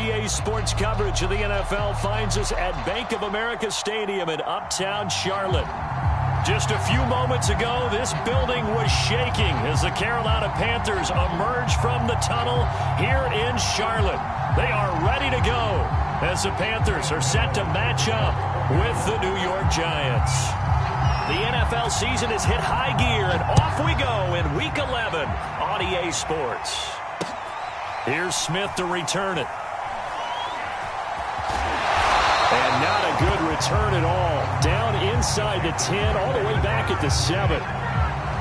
EA Sports coverage of the NFL finds us at Bank of America Stadium in Uptown Charlotte. Just a few moments ago, this building was shaking as the Carolina Panthers emerged from the tunnel here in Charlotte. They are ready to go as the Panthers are set to match up with the New York Giants. The NFL season has hit high gear, and off we go in Week 11 on EA Sports. Here's Smith to return it. And not a good return at all. Down inside the 10, all the way back at the 7.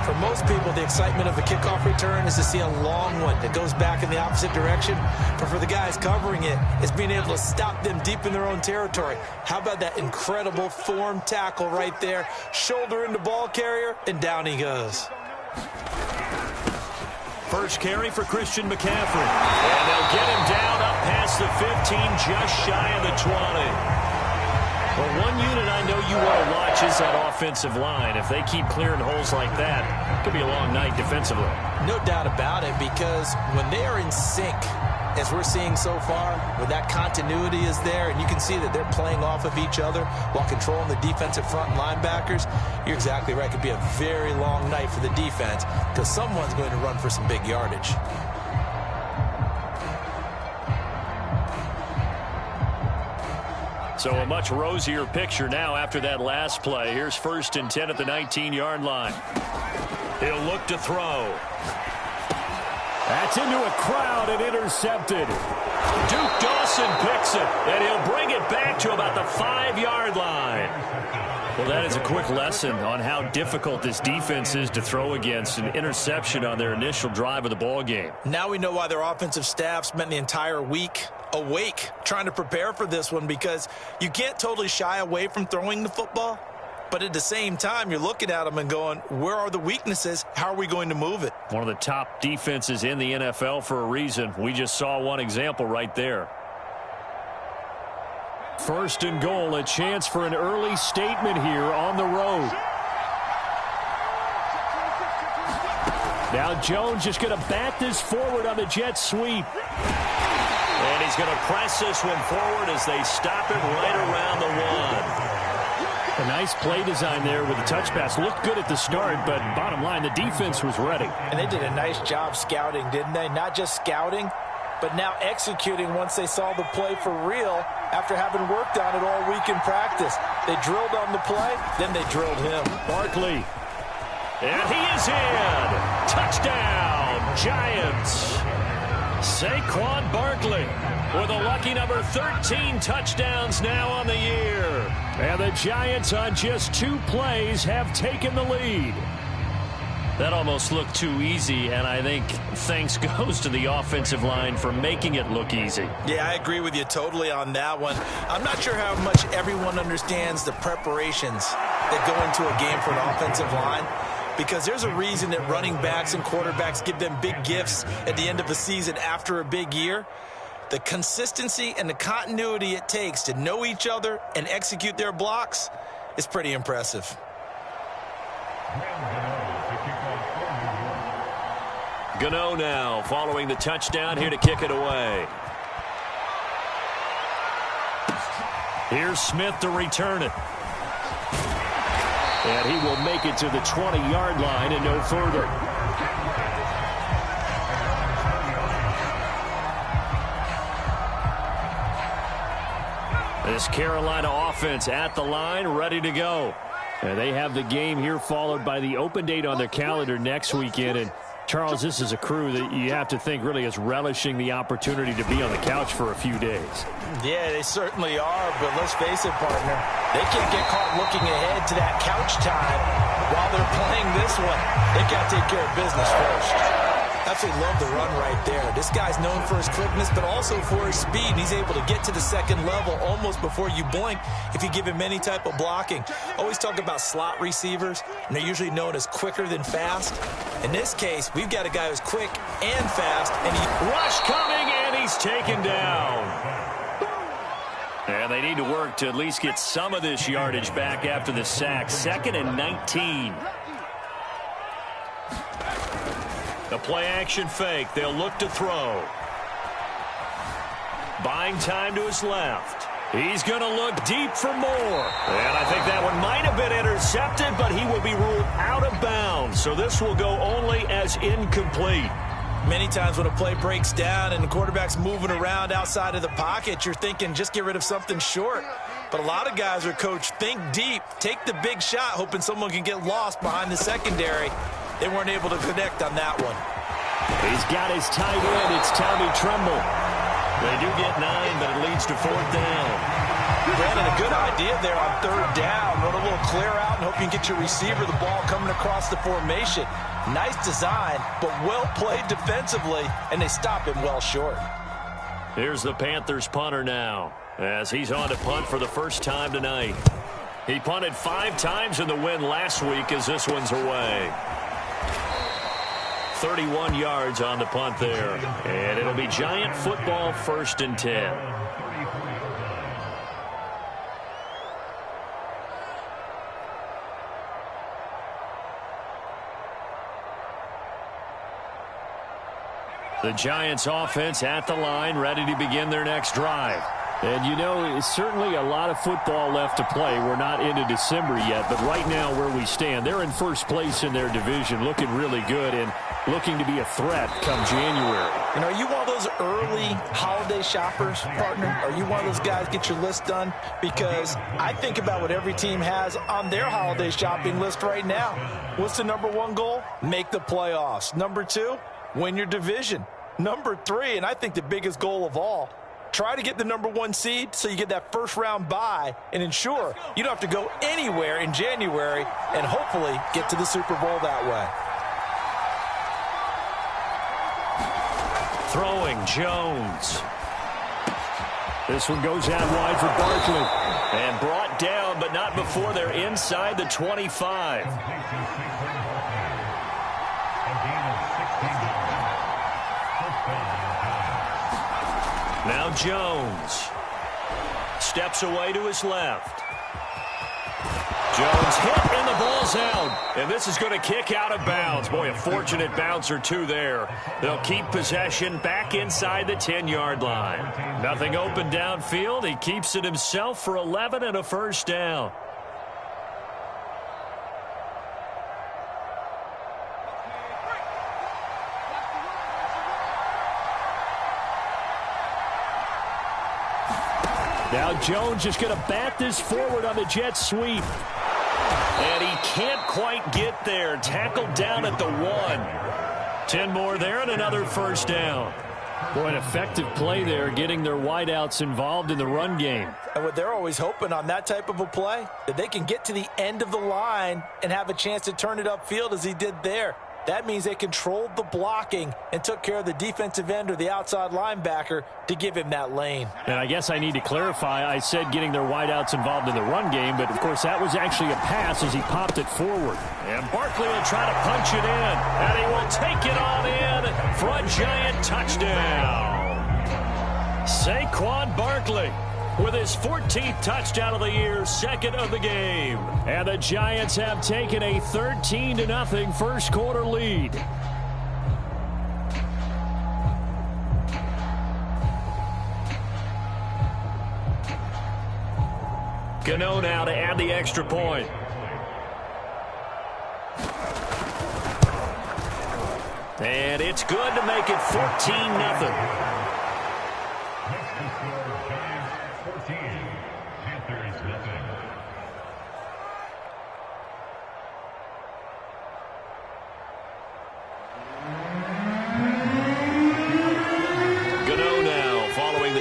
For most people, the excitement of the kickoff return is to see a long one that goes back in the opposite direction. But for the guys covering it, it's being able to stop them deep in their own territory. How about that incredible form tackle right there? Shoulder into ball carrier, and down he goes. First carry for Christian McCaffrey. And they'll get him down up past the 15, just shy of the 20. Well, one unit I know you want to watch is that offensive line. If they keep clearing holes like that, it could be a long night defensively. No doubt about it, because when they are in sync, as we're seeing so far, when that continuity is there, and you can see that they're playing off of each other while controlling the defensive front linebackers, you're exactly right. It could be a very long night for the defense because someone's going to run for some big yardage. So a much rosier picture now after that last play. Here's 1st and 10 at the 19-yard line. He'll look to throw. That's into a crowd and intercepted. Duke Dawson picks it, and he'll bring it back to about the 5-yard line. Well, that is a quick lesson on how difficult this defense is to throw against. An interception on their initial drive of the ball game. Now we know why their offensive staff spent the entire week awake trying to prepare for this one, because you can't totally shy away from throwing the football, but at the same time you're looking at them and going, where are the weaknesses? How are we going to move it? One of the top defenses in the NFL for a reason. We just saw one example right there. 1st and goal, a chance for an early statement here on the road. Now Jones just going to bat this forward on the jet sweep. And he's going to press this one forward as they stop it right around the 1. A nice play design there with the touch pass. Looked good at the start, but bottom line, the defense was ready. And they did a nice job scouting, didn't they? Not just scouting, but now executing once they saw the play for real after having worked on it all week in practice. They drilled on the play, then they drilled him. Barkley. And he is in. Touchdown, Giants. Saquon Barkley with a lucky number 13 touchdowns now on the year. And the Giants on just 2 plays have taken the lead. That almost looked too easy, and I think thanks goes to the offensive line for making it look easy. Yeah, I agree with you totally on that one. I'm not sure how much everyone understands the preparations that go into a game for an offensive line, because there's a reason that running backs and quarterbacks give them big gifts at the end of the season after a big year. The consistency and the continuity it takes to know each other and execute their blocks is pretty impressive. Gano now following the touchdown here to kick it away. Here's Smith to return it. And he will make it to the 20-yard line and no further. This Carolina offense at the line, ready to go. And they have the game here followed by the open date on their calendar next weekend. And Charles, this is a crew that you have to think really is relishing the opportunity to be on the couch for a few days. Yeah, they certainly are, but let's face it, partner. They can't get caught looking ahead to that couch time while they're playing this one. They got to take care of business first. Absolutely love the run right there. This guy's known for his quickness, but also for his speed. He's able to get to the second level almost before you blink if you give him any type of blocking. Always talk about slot receivers, and they're usually known as quicker than fast. In this case, we've got a guy who's quick and fast, and rush coming, and he's taken down. And they need to work to at least get some of this yardage back after the sack. 2nd and 19. The play-action fake. They'll look to throw. Buying time to his left. He's going to look deep for more. And I think that one might have been intercepted, but he will be ruled out of bounds. So this will go only as incomplete. Many times when a play breaks down and the quarterback's moving around outside of the pocket, you're thinking just get rid of something short. But a lot of guys are coached, think deep, take the big shot, hoping someone can get lost behind the secondary. They weren't able to connect on that one. He's got his tight end. It's Tommy Tremble. They do get 9, but it leads to 4th down. Brandon, a good idea there on 3rd down. Run a little clear out and hope you can get your receiver the ball coming across the formation. Nice design, but well played defensively, and they stop him well short. Here's the Panthers punter now, as he's on to punt for the first time tonight. He punted 5 times in the win last week as this one's away. 31 yards on the punt there. And it'll be Giant football, 1st and 10. The Giants offense at the line, ready to begin their next drive. And, you know, it's certainly a lot of football left to play. We're not into December yet, but right now where we stand, they're in first place in their division, looking really good and looking to be a threat come January. You know, are you one of those early holiday shoppers, partner? Are you one of those guys get your list done? Because I think about what every team has on their holiday shopping list right now. What's the #1 goal? Make the playoffs. #2, win your division. #3, and I think the biggest goal of all, try to get the #1 seed so you get that first-round bye and ensure you don't have to go anywhere in January and hopefully get to the Super Bowl that way. Throwing, Jones. This one goes out wide for Barkley. And brought down, but not before they're inside the 25. Now Jones steps away to his left. Jones hit and the ball's out. And this is going to kick out of bounds. Boy, a fortunate bounce or two there. They'll keep possession back inside the 10-yard line. Nothing open downfield. He keeps it himself for 11 and a first down. Now Jones is going to bat this forward on the jet sweep. And he can't quite get there. Tackled down at the 1. 10 more there and another first down. Boy, an effective play there, getting their wideouts involved in the run game. And what they're always hoping on that type of a play, that they can get to the end of the line and have a chance to turn it upfield as he did there. That means they controlled the blocking and took care of the defensive end or the outside linebacker to give him that lane. And I guess I need to clarify, I said getting their wideouts involved in the run game, but of course that was actually a pass as he popped it forward. And Barkley will try to punch it in, and he will take it on in for a Giant touchdown. Saquon Barkley with his 14th touchdown of the year, 2nd of the game. And the Giants have taken a 13-0 first quarter lead. Gano now to add the extra point. And it's good to make it 14-0.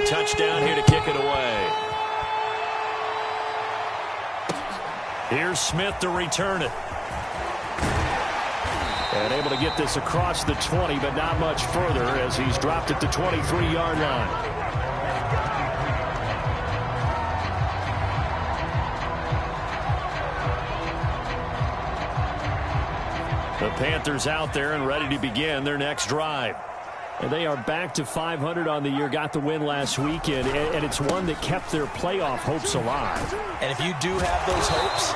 Touchdown here to kick it away. Here's Smith to return it. And able to get this across the 20, but not much further as he's dropped it to 23-yard line. The Panthers out there and ready to begin their next drive. And they are back to 500 on the year, got the win last weekend, and it's one that kept their playoff hopes alive. And if you do have those hopes,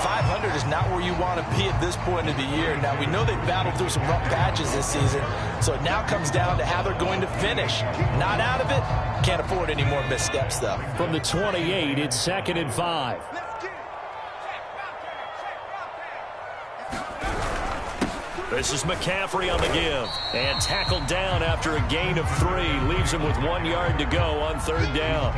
500 is not where you want to be at this point of the year. Now, we know they've battled through some rough patches this season, so it now comes down to how they're going to finish. Not out of it. Can't afford any more missteps, though. From the 28, it's 2nd and 5. This is McCaffrey on the give. And tackled down after a gain of 3. Leaves him with 1 yard to go on 3rd down.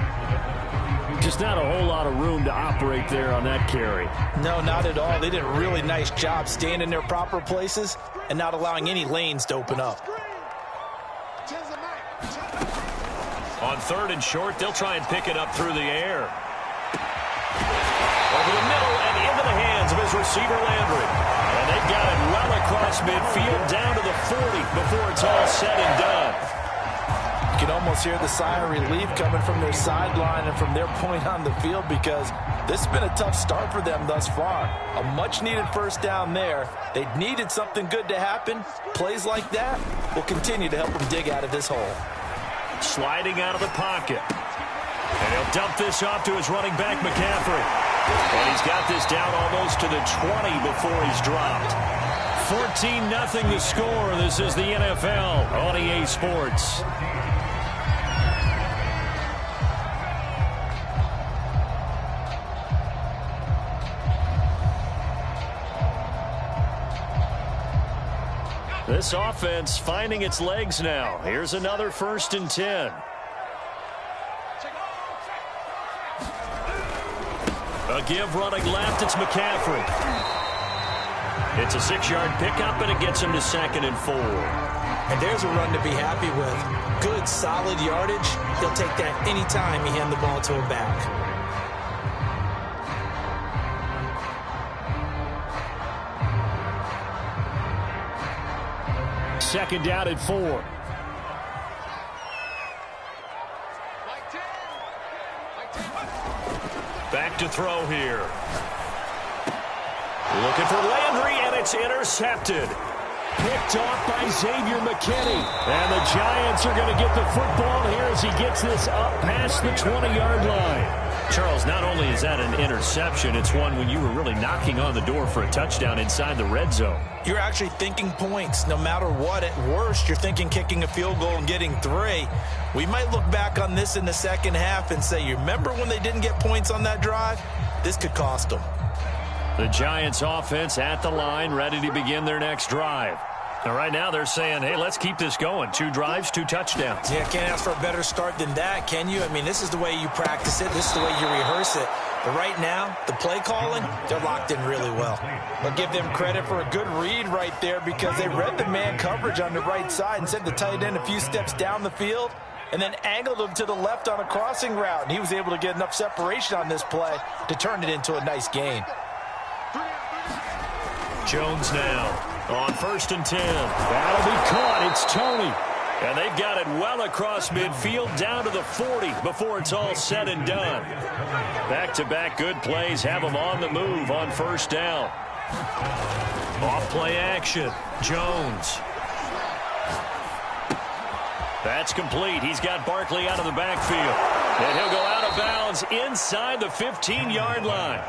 Just not a whole lot of room to operate there on that carry. No, not at all. They did a really nice job staying in their proper places and not allowing any lanes to open up. On 3rd and short, they'll try and pick it up through the air. Over the middle and into the hands of his receiver, Landry. And they've got it well across midfield down to the 40 before it's all said and done. You can almost hear the sigh of relief coming from their sideline and from their point on the field, because this has been a tough start for them thus far. A much-needed first down there. They needed something good to happen. Plays like that will continue to help them dig out of this hole. Sliding out of the pocket. And he'll dump this off to his running back, McCaffrey. And he's got this down almost to the 20 before he's dropped. 14-0 the score. This is the NFL on EA Sports. This offense finding its legs now. Here's another 1st and 10. A give running left, it's McCaffrey. It's a 6-yard pickup, and it gets him to 2nd and 4. And there's a run to be happy with. Good, solid yardage. He'll take that any time he hand the ball to a back. Second down at 4. Back to throw here. Looking for Landry, and it's intercepted. Picked off by Xavier McKinney. And the Giants are going to get the football here as he gets this up past the 20-yard line. Charles, not only is that an interception, it's one when you were really knocking on the door for a touchdown inside the red zone. You're actually thinking points no matter what. At worst, you're thinking kicking a field goal and getting 3. We might look back on this in the second half and say, you remember when they didn't get points on that drive? This could cost them. The Giants offense at the line, ready to begin their next drive. And right now they're saying, hey, let's keep this going. 2 drives, 2 touchdowns. Yeah, can't ask for a better start than that, can you? I mean, this is the way you practice it. This is the way you rehearse it. But right now, the play calling, they're locked in really well. But give them credit for a good read right there, because they read the man coverage on the right side and sent the tight end a few steps down the field and then angled him to the left on a crossing route. And he was able to get enough separation on this play to turn it into a nice gain. Jones now on 1st and 10. That'll be caught. It's Tony. And they've got it well across midfield down to the 40 before it's all said and done. Back-to-back good plays have them on the move on 1st down. Off-play action. Jones. That's complete. He's got Barkley out of the backfield. And he'll go out of bounds inside the 15-yard line.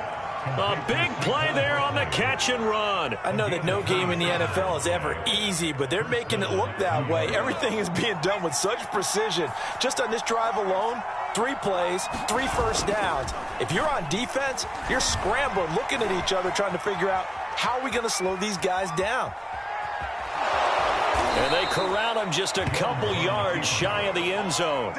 A big play there on the catch and run. I know that no game in the NFL is ever easy, but they're making it look that way. Everything is being done with such precision. Just on this drive alone, 3 plays, 3 first downs. If you're on defense, you're scrambling, looking at each other, trying to figure out how are we going to slow these guys down. And they corral him just a couple yards shy of the end zone.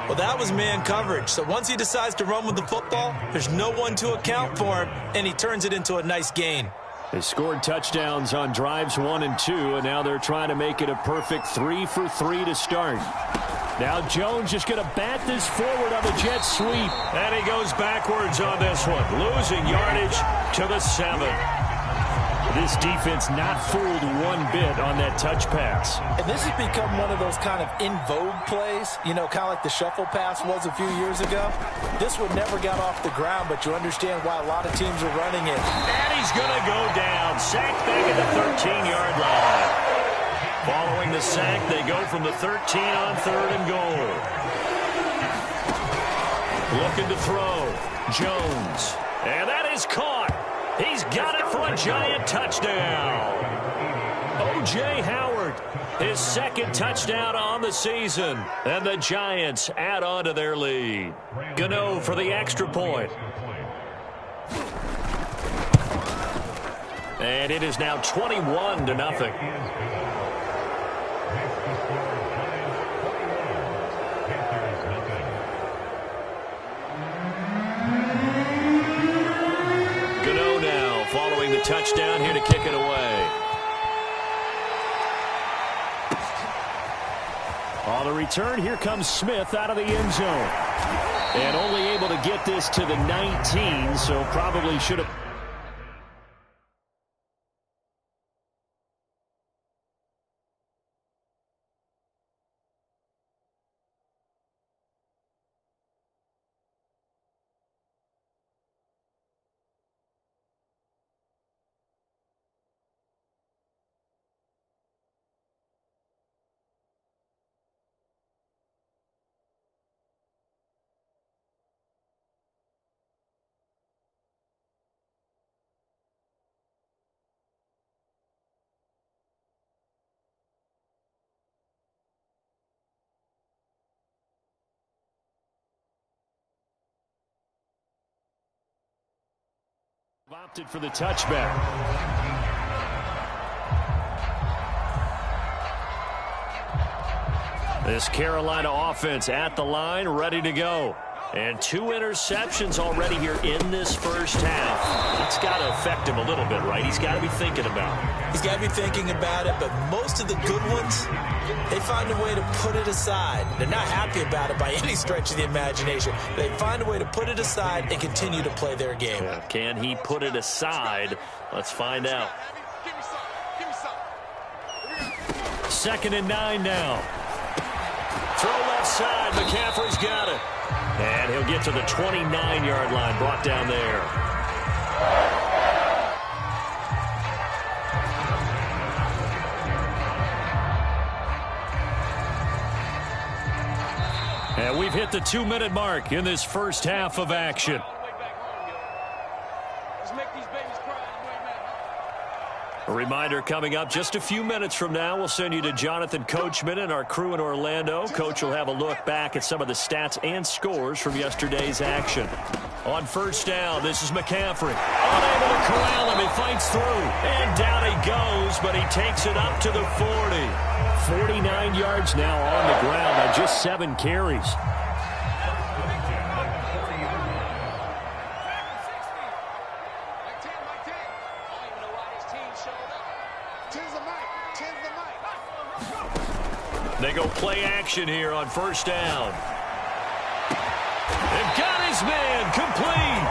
Well, that was man coverage. So once he decides to run with the football, there's no one to account for him, and he turns it into a nice gain. They scored touchdowns on drives 1 and 2, and now they're trying to make it a perfect 3 for 3 to start. Now Jones just going to bat this forward on the jet sweep. And he goes backwards on this one, losing yardage to the 7. This defense not fooled one bit on that touch pass. And this has become one of those kind of in vogue plays, you know, kind of like the shuffle pass was a few years ago. This one never got off the ground, but you understand why a lot of teams are running it. And he's going to go down. Sacked back at the 13-yard line. Following the sack, they go from the 13 on 3rd and goal. Looking to throw. Jones. And that is caught. He's got it for a Giant touchdown. O.J. Howard, his second touchdown on the season. And the Giants add on to their lead. Gano for the extra point. And it is now 21-0. Gano now following the touchdown here to kick it away. On the return, here comes Smith out of the end zone. And only able to get this to the 19, so probably should have... Opted for the touchback. This Carolina offense at the line, ready to go. And 2 interceptions already here in this first half. It's got to affect him a little bit, right? He's got to be thinking about it. He's got to be thinking about it, but most of the good ones, they find a way to put it aside. They're not happy about it by any stretch of the imagination. They find a way to put it aside and continue to play their game. Yeah, can he put it aside? Let's find out. 2nd and 9 now. Throw left side. McCaffrey's got it. And he'll get to the 29-yard line, brought down there. And we've hit the 2-minute mark in this first half of action. A reminder coming up just a few minutes from now, we'll send you to Jonathan Coachman and our crew in Orlando. Coach will have a look back at some of the stats and scores from yesterday's action. On first down, this is McCaffrey. Unable to corral him. He fights through. And down he goes, but he takes it up to the 40. 49 yards now on the ground on just 7 carries. They go play action here on first down. They've got his man complete.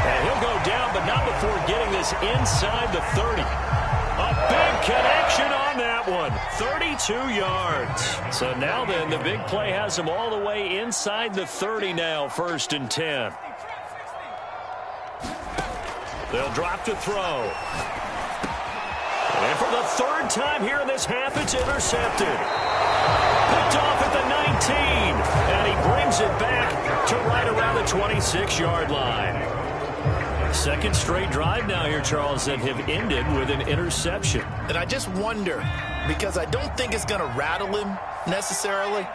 And he'll go down, but not before getting this inside the 30. A big connection on that one. 32 yards. So now then, the big play has him all the way inside the 30 now, 1st and 10. They'll drop to throw. And for the 3rd time here in this half, it's intercepted. Picked off at the 19. And he brings it back to right around the 26-yard line. 2nd straight drive now here, Charles, that have ended with an interception. And I just wonder, because I don't think it's going to rattle him necessarily,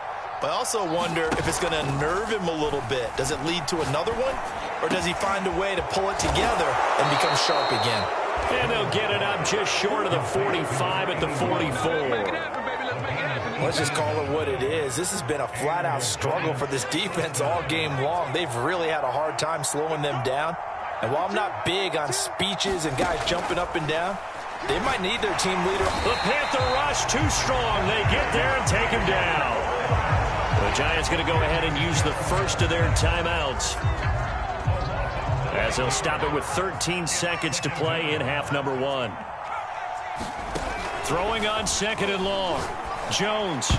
but I also wonder if it's going to nerve him a little bit. Does it lead to another one? Or does he find a way to pull it together and become sharp again? And they'll get it up just short of the 45 at the 44. Let's just call it what it is. This has been a flat-out struggle for this defense all game long. They've really had a hard time slowing them down. And while I'm not big on speeches and guys jumping up and down, they might need their team leader. The Panther rush too strong. They get there and take him down. The Giants going to go ahead and use the first of their timeouts, as they'll stop it with 13 seconds to play in half number 1. Throwing on 2nd and long. Jones.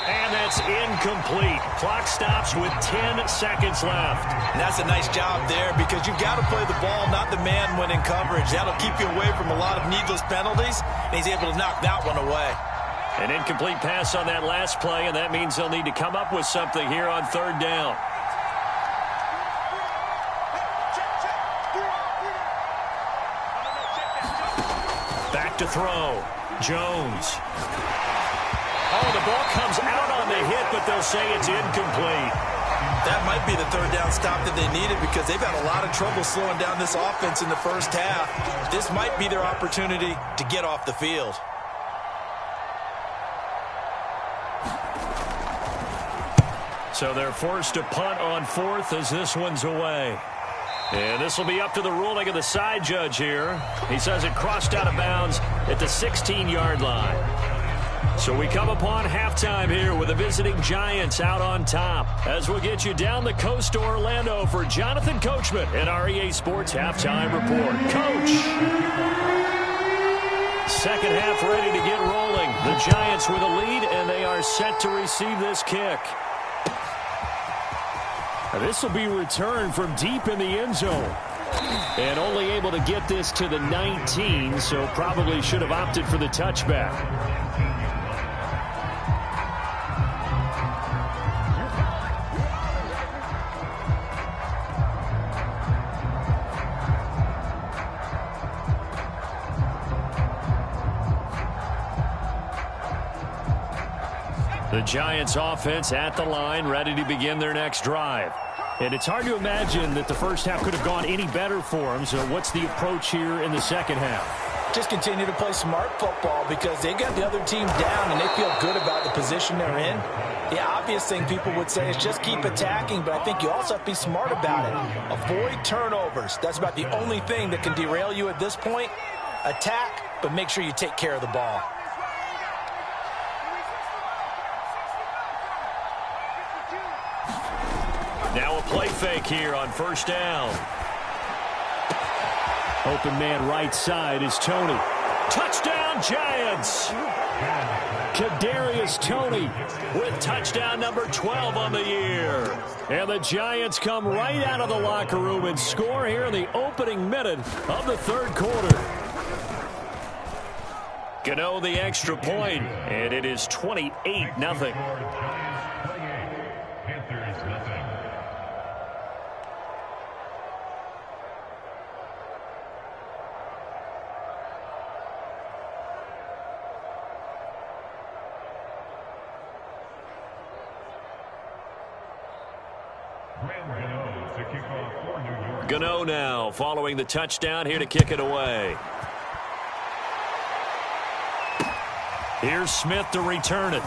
And that's incomplete. Clock stops with 10 seconds left. And that's a nice job there, because you've got to play the ball, not the man when in coverage. That'll keep you away from a lot of needless penalties, and he's able to knock that one away. An incomplete pass on that last play, and that means they'll need to come up with something here on 3rd down. back to throw. Jones. Oh, the ball comes out on the hit, but they'll say it's incomplete. That might be the third down stop that they needed because they've had a lot of trouble slowing down this offense in the first half. This might be their opportunity to get off the field. So they're forced to punt on fourth as this one's away. And this will be up to the ruling of the side judge here. He says it crossed out of bounds at the 16-yard line. So we come upon halftime here with the visiting Giants out on top. As we'll get you down the coast to Orlando for Jonathan Coachman at our EA Sports Halftime Report. Coach! Second half ready to get rolling. The Giants with a lead, and they are set to receive this kick. This will be returned from deep in the end zone. And only able to get this to the 19, so probably should have opted for the touchback. The Giants offense at the line, ready to begin their next drive. And it's hard to imagine that the first half could have gone any better for them. So what's the approach here in the second half? Just continue to play smart football because they got the other team down and they feel good about the position they're in. The obvious thing people would say is just keep attacking, but I think you also have to be smart about it. Avoid turnovers. That's about the only thing that can derail you at this point. Attack, but make sure you take care of the ball. Now a play fake here on first down. Open man right side is Toney. Touchdown Giants! Kadarius Toney with touchdown number 12 on the year. And the Giants come right out of the locker room and score here in the opening minute of the third quarter. Gano the extra point, and it is 28-0. Gano now following the touchdown here to kick it away. Here's Smith to return it.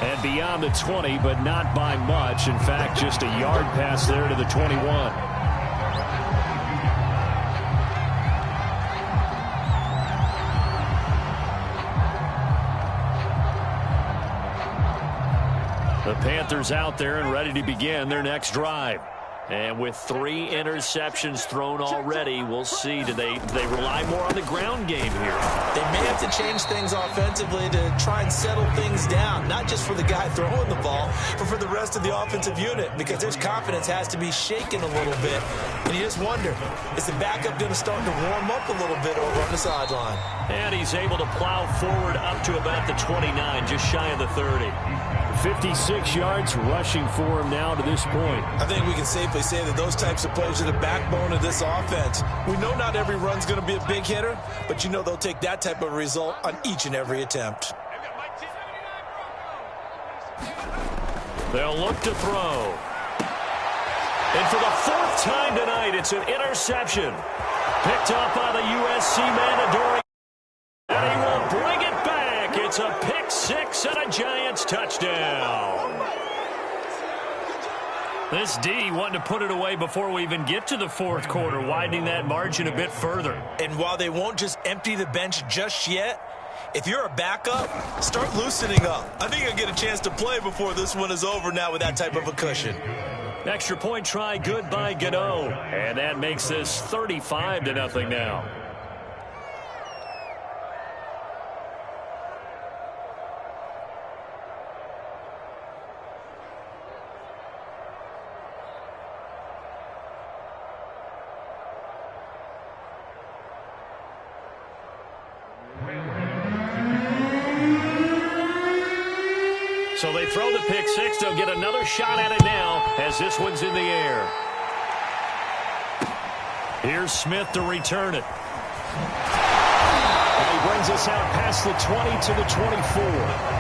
And beyond the 20, but not by much. In fact, just a yard pass there to the 21. The Panthers out there and ready to begin their next drive. And with 3 interceptions thrown already, we'll see. Do they rely more on the ground game here? They may have to change things offensively to try and settle things down, not just for the guy throwing the ball, but for the rest of the offensive unit, because their confidence has to be shaken a little bit. And you just wonder, is the backup going to start to warm up a little bit over on the sideline? And he's able to plow forward up to about the 29, just shy of the 30. 56 yards rushing for him now to this point. I think we can safely say that those types of plays are the backbone of this offense. We know not every run's going to be a big hitter, but you know they'll take that type of result on each and every attempt. They'll look to throw. And for the 4th time tonight, it's an interception. Picked up by the USC Mandadori. And he will bring it back. It's a pick 6 and a Giants touchdown. This D wanting to put it away before we even get to the 4th quarter, widening that margin a bit further. And while they won't just empty the bench just yet, if you're a backup, start loosening up. I think you'll get a chance to play before this one is over now with that type of a cushion. Extra point try good by Gano. And that makes this 35-0 now. So they throw the pick 6. They'll get another shot at it now as this one's in the air. Here's Smith to return it. And he brings us out past the 20 to the 24.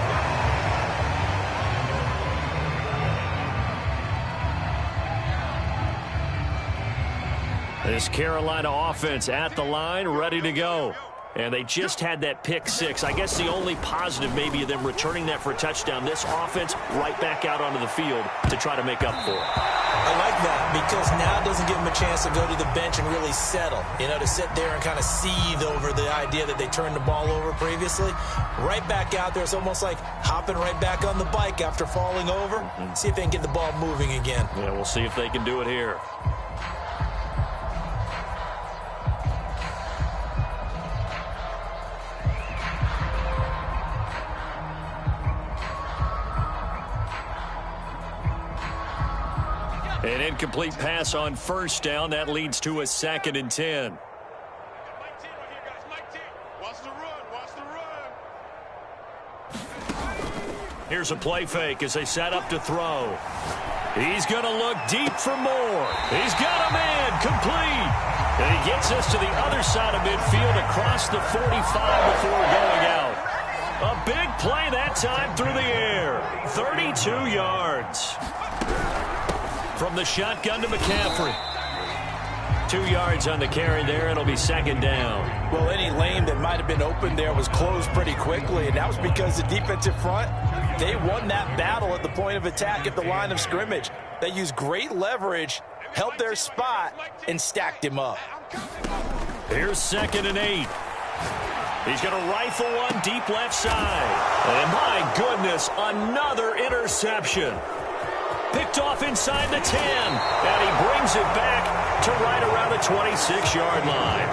This Carolina offense at the line, ready to go. And they just had that pick six. I guess the only positive maybe of them returning that for a touchdown. This offense right back out onto the field to try to make up for it. I like that because now it doesn't give them a chance to go to the bench and really settle. You know, to sit there and kind of seethe over the idea that they turned the ball over previously. Right back out there. It's almost like hopping right back on the bike after falling over. See if they can get the ball moving again. Yeah, we'll see if they can do it here. An incomplete pass on first down. That leads to a 2nd and 10. Here's a play fake as they set up to throw. He's going to look deep for more. He's got a man complete. And he gets us to the other side of midfield across the 45 before going out. A big play that time through the air. 32 yards. From the shotgun to McCaffrey. 2 yards on the carry there. It'll be 2nd down. Well, any lane that might have been open there was closed pretty quickly, and that was because the defensive front, they won that battle at the point of attack at the line of scrimmage. They used great leverage, held their spot, and stacked him up. Here's 2nd and 8. He's going to rifle one deep left side. And my goodness, another interception. Picked off inside the 10, and he brings it back to right around the 26-yard line.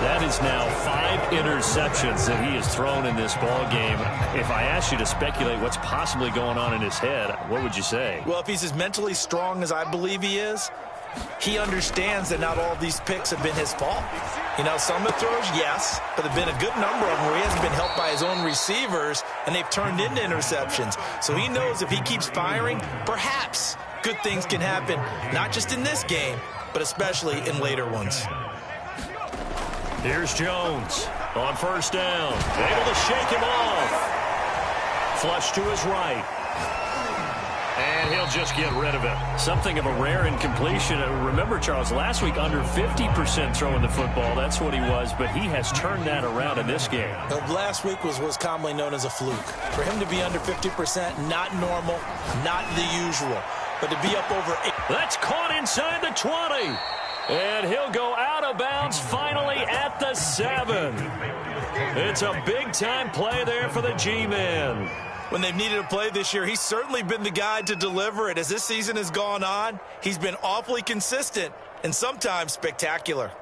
That is now 5 interceptions that he has thrown in this ball game. If I asked you to speculate what's possibly going on in his head, what would you say? Well, if he's as mentally strong as I believe he is, he understands that not all of these picks have been his fault. You know, some of the throws, yes, but there have been a good number of them where he hasn't been helped by his own receivers, and they've turned into interceptions. So he knows if he keeps firing, perhaps good things can happen, not just in this game, but especially in later ones. Here's Jones on first down. Able to shake him off. Flush to his right. And he'll just get rid of it. Something of a rare incompletion. Remember, Charles, last week under 50% throwing the football. That's what he was, but he has turned that around in this game. Last week was commonly known as a fluke. For him to be under 50%, not normal, not the usual. But to be up over 8. That's caught inside the 20. And he'll go out of bounds finally at the 7. It's a big-time play there for the G-Man. When they've needed a play this year, he's certainly been the guy to deliver it. As this season has gone on, he's been awfully consistent and sometimes spectacular.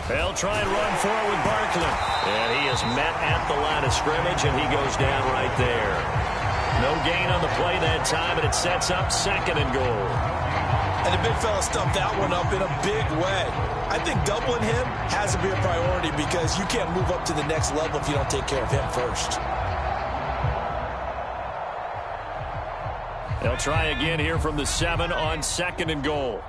They'll try and run for it with Barkley. And he is met at the line of scrimmage, and he goes down right there. No gain on the play that time, and it sets up 2nd and goal. And the big fella stumped that one up in a big way. I think doubling him has to be a priority because you can't move up to the next level if you don't take care of him first. They'll try again here from the 7 on 2nd and goal.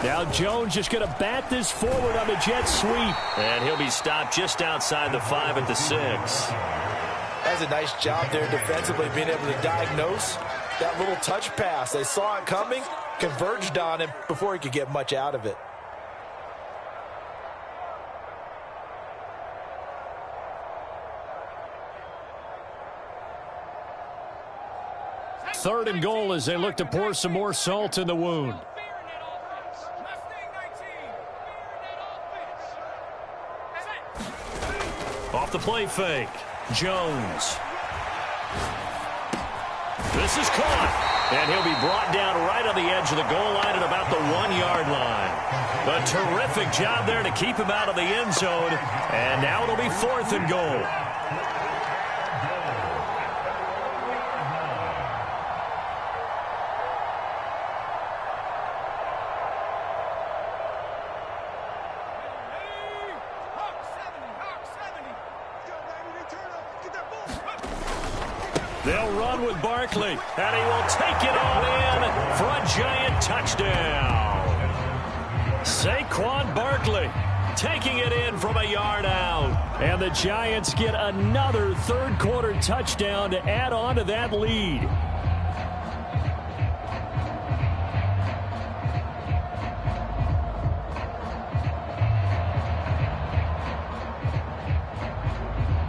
Now Jones just going to bat this forward on the jet sweep. And he'll be stopped just outside the 5 at the 6. That's a nice job there defensively, being able to diagnose that little touch pass. They saw it coming, converged on him before he could get much out of it. Third and goal as they look to pour some more salt in the wound. Off the play fake. Jones. This is caught. And he'll be brought down right on the edge of the goal line at about the 1-yard line. A terrific job there to keep him out of the end zone. And now it'll be 4th and goal. They'll run with Barkley, and he will take it on in for a Giant touchdown. Saquon Barkley taking it in from a yard out. And the Giants get another third-quarter touchdown to add on to that lead.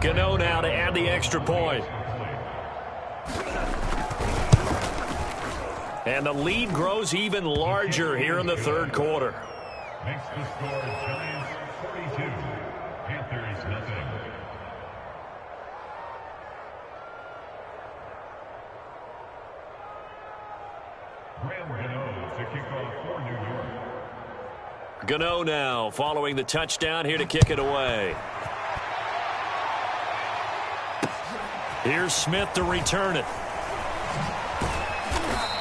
Gano now to add the extra point. And the lead grows even larger here in the third quarter. Makes the score Giants 42, Panthers nothing. Graham Gano to kick off for New York. Gano now following the touchdown here to kick it away. Here's Smith to return it.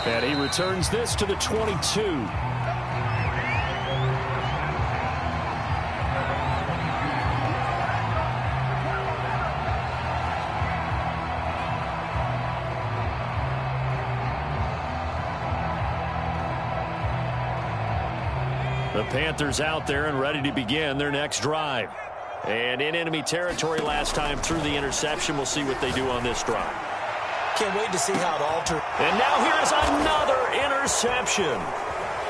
And he returns this to the 22. The Panthers out there and ready to begin their next drive. And in enemy territory last time through the interception. We'll see what they do on this drive. Can't wait to see how it alters. And now here's another interception.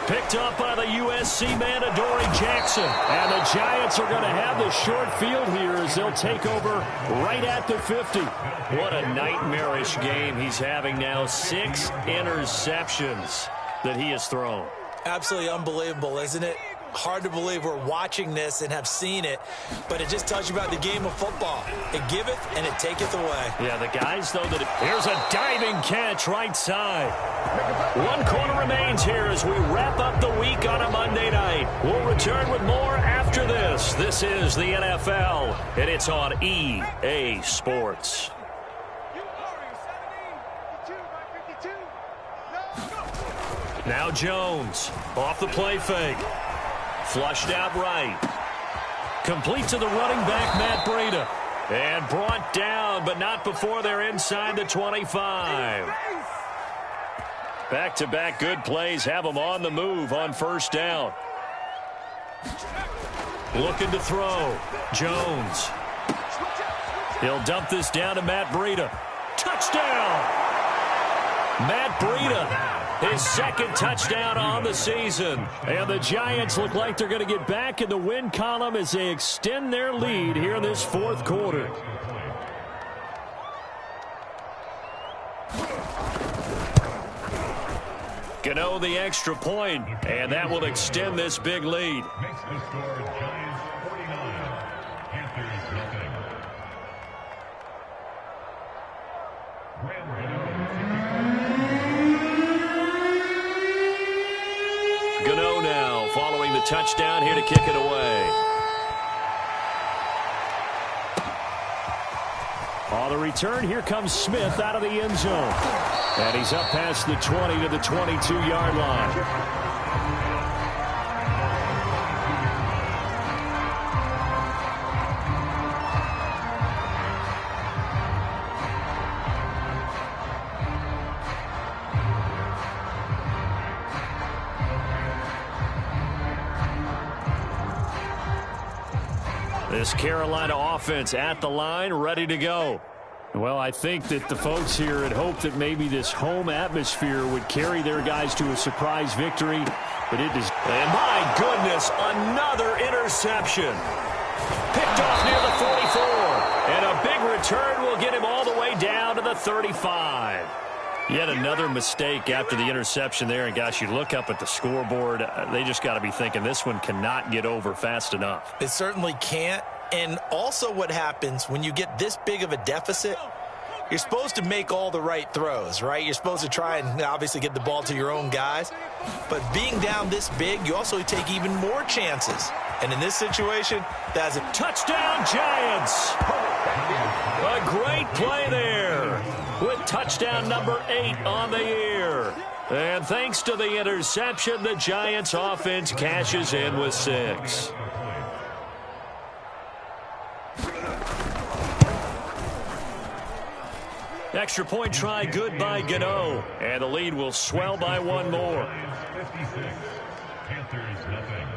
Picked up by the USC man, Adoree Jackson. And the Giants are going to have the short field here as they'll take over right at the 50. What a nightmarish game he's having now. 6 interceptions that he has thrown. Absolutely unbelievable, isn't it? Hard to believe we're watching this and have seen it, but it just tells you about the game of football. It giveth and it taketh away. Yeah, the guys, though, here's a diving catch right side. 1 quarter remains here as we wrap up the week on a Monday night. We'll return with more after this. This is the NFL, and it's on EA Sports. Now Jones off the play fake. Flushed out right. Complete to the running back, Matt Breida. And brought down, but not before they're inside the 25. Back-to-back good plays have them on the move on first down. Looking to throw. Jones. He'll dump this down to Matt Breida. Touchdown! Matt Breida. His second touchdown on the season. And the Giants look like they're going to get back in the win column as they extend their lead here in this fourth quarter. Gano the extra point, and that will extend this big lead. Makes the score Giants 49, Panthers nothing. Graham Gano Gano now following the touchdown here to kick it away. On the return, here comes Smith out of the end zone. And he's up past the 20 to the 22-yard line. This Carolina offense at the line, ready to go. Well, I think that the folks here had hoped that maybe this home atmosphere would carry their guys to a surprise victory, but it is. And my goodness, another interception. Picked off near the 44, and a big return will get him all the way down to the 35. Yet another mistake after the interception there, and gosh, you look up at the scoreboard, they just got to be thinking this one cannot get over fast enough. It certainly can't. And also what happens when you get this big of a deficit, you're supposed to make all the right throws, right? You're supposed to try and obviously get the ball to your own guys. But being down this big, you also take even more chances. And in this situation, that's a touchdown, Giants. A great play there with touchdown number 8 on the year. And thanks to the interception, the Giants offense cashes in with 6. Extra point try good by Gano. And the lead will swell by one more. Panthers nothing.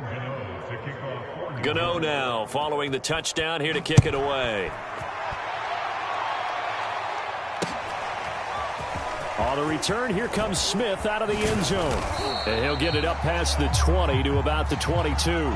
Gano to kick off. Gano now following the touchdown here to kick it away. On the return, here comes Smith out of the end zone. And he'll get it up past the 20 to about the 22.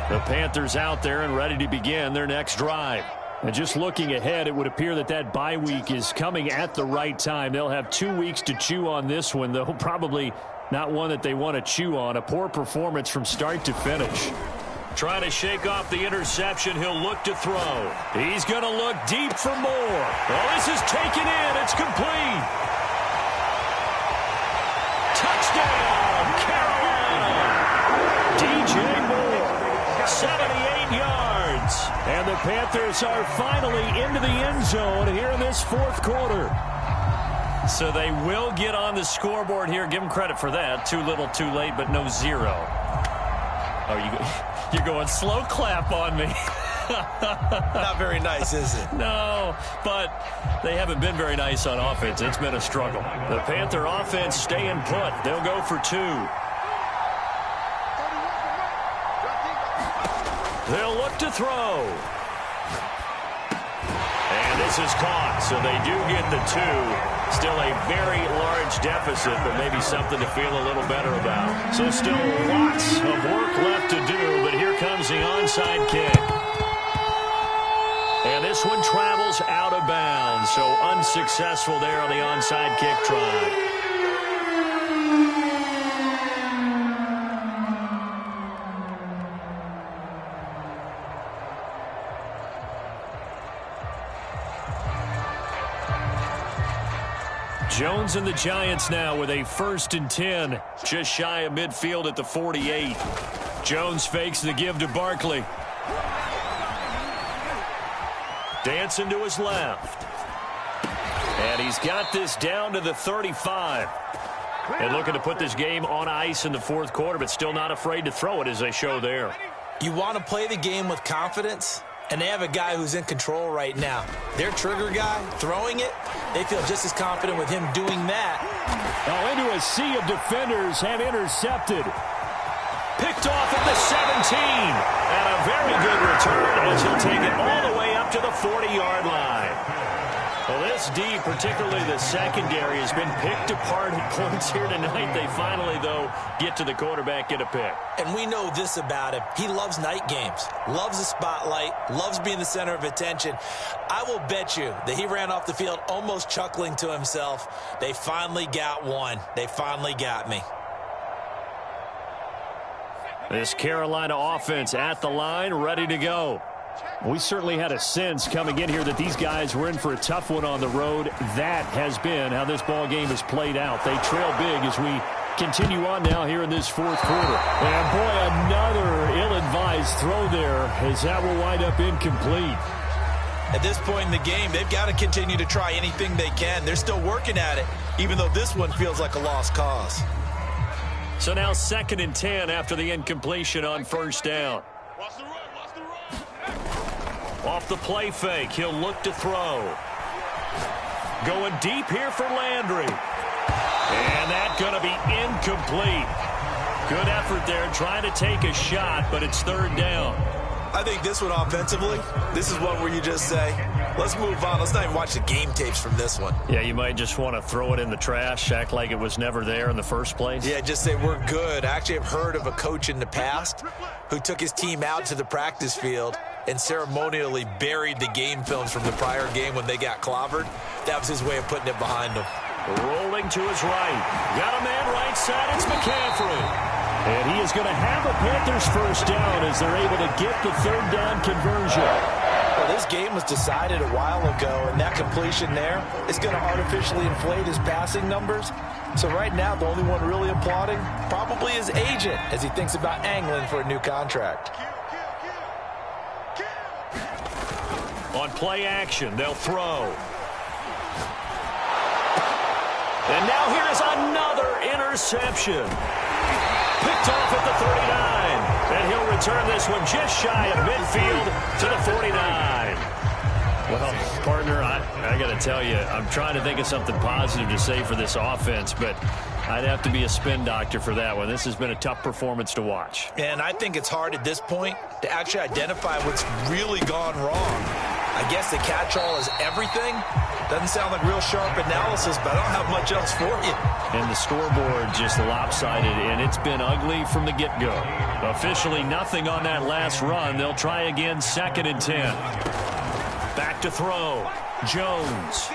The Panthers out there and ready to begin their next drive. And just looking ahead, it would appear that that bye week is coming at the right time. They'll have 2 weeks to chew on this one, though probably not one that they want to chew on. A poor performance from start to finish. Trying to shake off the interception. He'll look to throw. He's going to look deep for more. Oh, this is taken in. It's complete. Touchdown, Carolina. DJ Moore, 78 yards. And the Panthers are finally into the end zone here in this fourth quarter. So they will get on the scoreboard here. Give them credit for that. Too little, too late, but no zero. Oh, you're going slow clap on me. Not very nice, is it? No, but they haven't been very nice on offense. It's been a struggle. The Panther offense staying put. They'll go for 2. They'll look to throw. And this is caught, so they do get the 2. Still a very large deficit, but maybe something to feel a little better about. So still lots of work left to do, but here comes the onside kick. And this one travels out of bounds, so unsuccessful there on the onside kick try. Jones and the Giants now with a 1st and 10. Just shy of midfield at the 48. Jones fakes the give to Barkley. Dancing to his left. And he's got this down to the 35. And looking to put this game on ice in the fourth quarter, but still not afraid to throw it as they show there. You want to play the game with confidence? And they have a guy who's in control right now. Their trigger guy, throwing it, they feel just as confident with him doing that. Oh, into a sea of defenders and intercepted. Picked off at the 17. And a very good return as he'll take it all the way up to the 40-yard line. Well, this D, particularly the secondary, has been picked apart at points here tonight. They finally, though, get to the quarterback, get a pick. And we know this about him. He loves night games, loves the spotlight, loves being the center of attention. I will bet you that he ran off the field almost chuckling to himself. They finally got one. They finally got me. This Carolina offense at the line, ready to go. We certainly had a sense coming in here that these guys were in for a tough one on the road. That has been how this ball game has played out. They trail big as we continue on now here in this fourth quarter. And boy, another ill-advised throw there as that will wind up incomplete. At this point in the game, they've got to continue to try anything they can. They're still working at it, even though this one feels like a lost cause. So now 2nd and 10 after the incompletion on 1st down. Off the play fake, he'll look to throw. Going deep here for Landry. And that's going to be incomplete. Good effort there, trying to take a shot, but it's 3rd down. I think this one offensively, this is one where you just say, let's move on. Let's not even watch the game tapes from this one. Yeah, you might just want to throw it in the trash, act like it was never there in the first place. Yeah, just say we're good. I actually have heard of a coach in the past who took his team out to the practice field and ceremonially buried the game films from the prior game when they got clobbered. That was his way of putting it behind him. Rolling to his right. Got a man right side. It's McCaffrey. And he is going to have a Panthers 1st down as they're able to get the 3rd down conversion. Well, this game was decided a while ago, and that completion there is going to artificially inflate his passing numbers. So right now, the only one really applauding probably his agent as he thinks about angling for a new contract. On play action, they'll throw. And now here is another interception. Picked off at the 39. And he'll return this one just shy of midfield to the 49. Well, partner, I got to tell you, I'm trying to think of something positive to say for this offense, but I'd have to be a spin doctor for that one. This has been a tough performance to watch. And I think it's hard at this point to actually identify what's really gone wrong. I guess the catch-all is everything. Doesn't sound like real sharp analysis, but I don't have much else for you. And the scoreboard just lopsided, and it's been ugly from the get-go. Officially nothing on that last run. They'll try again, 2nd and 10. Back to throw. Jones.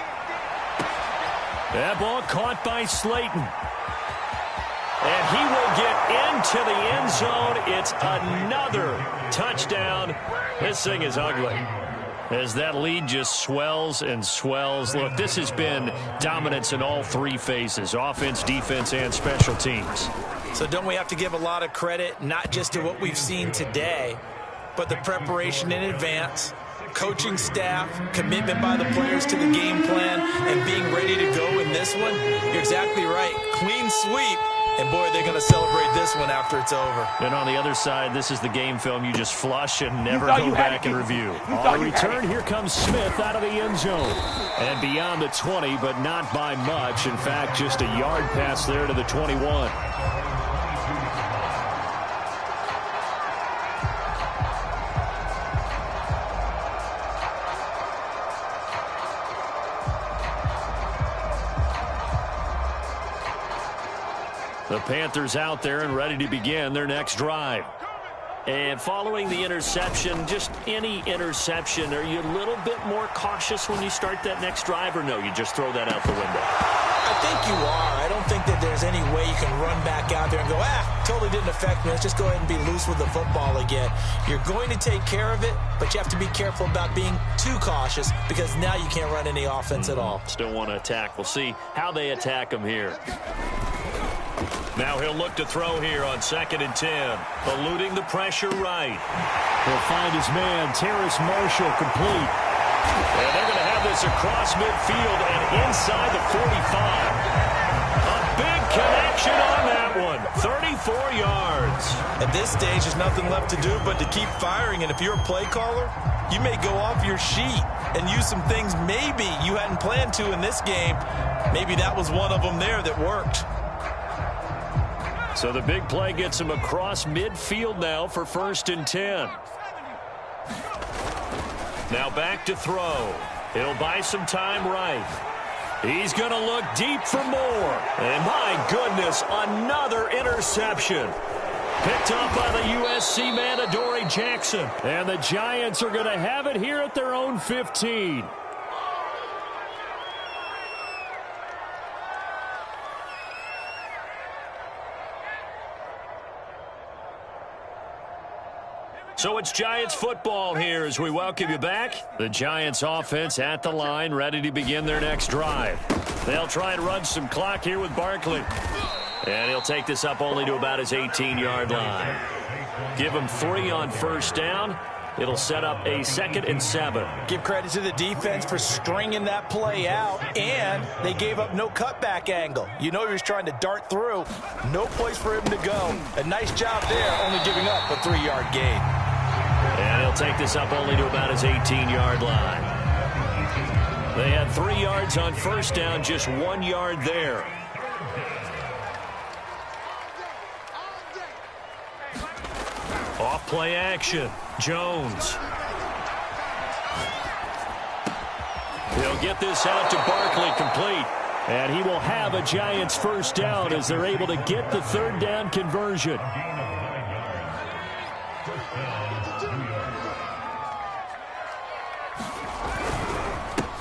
That ball caught by Slayton. And he will get into the end zone. It's another touchdown. This thing is ugly as that lead just swells and swells. Look, this has been dominance in all three phases, offense, defense, and special teams. So don't we have to give a lot of credit, not just to what we've seen today, but the preparation in advance, coaching staff, commitment by the players to the game plan, and being ready to go in this one? You're exactly right. Clean sweep. And, boy, they're going to celebrate this one after it's over. And on the other side, this is the game film you just flush and never go back and review. On the return, here comes Smith out of the end zone. And beyond the 20, but not by much. In fact, just a yard pass there to the 21. The Panthers out there and ready to begin their next drive. And following the interception, just any interception, are you a little bit more cautious when you start that next drive, or no, you just throw that out the window? I think you are. I don't think that there's any way you can run back out there and go, totally didn't affect me. Let's just go ahead and be loose with the football again. You're going to take care of it, but you have to be careful about being too cautious because now you can't run any offense at all. Still want to attack. We'll see how they attack them here. Now he'll look to throw here on 2nd and 10. Eluding the pressure right. He'll find his man, Terrace Marshall, complete. And they're going to have this across midfield and inside the 45. A big connection on that one. 34 yards. At this stage, there's nothing left to do but to keep firing. And if you're a play caller, you may go off your sheet and use some things maybe you hadn't planned to in this game. Maybe that was one of them there that worked. So the big play gets him across midfield now for 1st and 10. Now back to throw. He'll buy some time right. He's going to look deep for more. And my goodness, another interception. Picked up by the USC man, Adoree Jackson. And the Giants are going to have it here at their own 15. So it's Giants football here as we welcome you back. The Giants offense at the line, ready to begin their next drive. They'll try and run some clock here with Barkley. And he'll take this up only to about his 18-yard line. Give him 3 on 1st down. It'll set up a 2nd and 7. Give credit to the defense for stringing that play out, and they gave up no cutback angle. You know he was trying to dart through. No place for him to go. A nice job there, only giving up a 3-yard gain. And he'll take this up only to about his 18-yard line. They had 3 yards on 1st down, just 1 yard there. Off play action. Jones. He'll get this out to Barkley complete. And he will have a Giants 1st down as they're able to get the 3rd down conversion.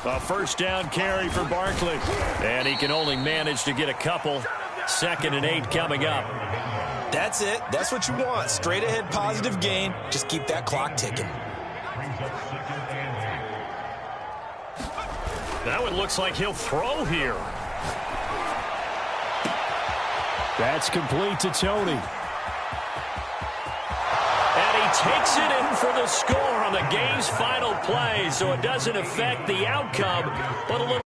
A 1st down carry for Barkley. And he can only manage to get a couple. 2nd and 8 coming up. That's it. That's what you want. Straight ahead positive gain. Just keep that clock ticking. That one looks like he'll throw here. That's complete to Tony. And he takes it in for the score on the game's final play, so it doesn't affect the outcome, but a little